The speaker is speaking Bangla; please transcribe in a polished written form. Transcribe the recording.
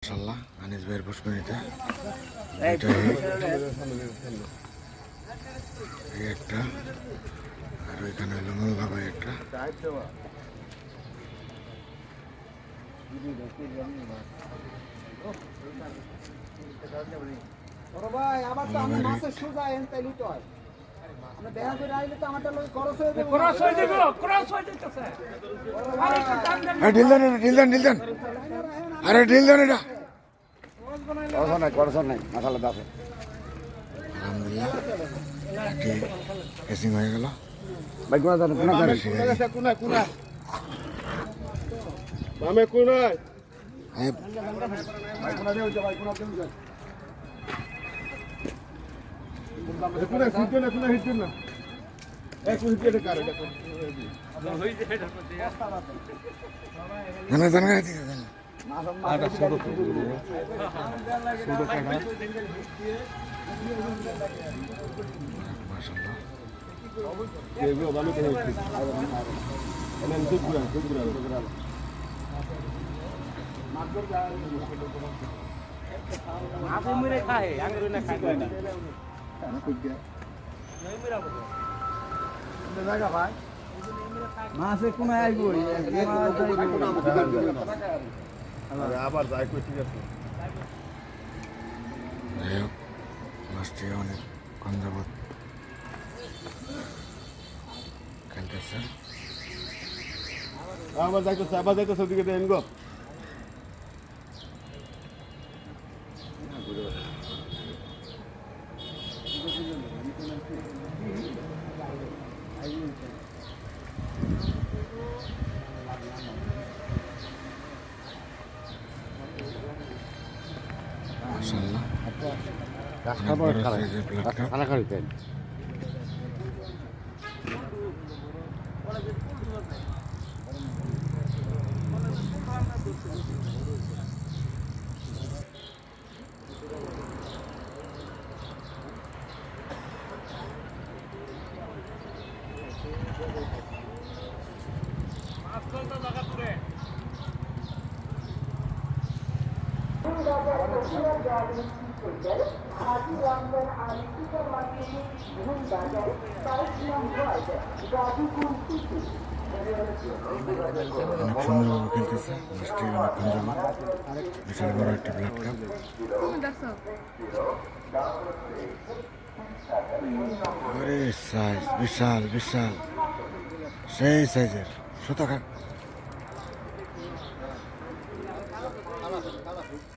মাশাআল্লাহ আনিস ভাইয়ের পুষ্পনীতে এই একটা আর ওইখানে হলো মোল্লা ভাই একটা ভাই আবার তো আমি মাছের সোজা এন তাইলি তো হয় আমরা দেখা করে আইলে তো আমারটা লগে খরচ হয়ে যাবে ক্রস হয়ে যাইতেছে ঢিল দেন আরে ঢিল দেন এটা করছ নাই মাথালা দাও আলহামদুলিল্লাহ একটি কেসিং হয়ে গেল ভাই কোনা জানো কোনা জানো কোনা মামে কোনায় ভাই কোনা দেও ভাই কোনা দেও কোনা হিট না কোনা হিট না এক হিট এটা কারে এটা জানা আটা ছোট তো মাশাআল্লাহ এগুলো ভালো করে হিট এনে দুধ গুড়া আপনি মেরে খায় আগে না খায় না মাছে কোনায় আইবো আবার যাই কই ঠিক আছে যাই হোক মাছটি অনেক কঞ্জাবত খেলতেছে আবার যাইতেছে ওদিকে দেন গো মাশাআল্লাহ রাস্তা বড় খারাপ সাইজের প্লেটটা খানা খাইতেন অনেক সুন্দরভাবে খেলতেছে মাছটি অনেক কঞ্জাবত বিশাল বড় একটি ব্লাড কাপ আরে সাইজ বিশাল সেই সাইজের সুতা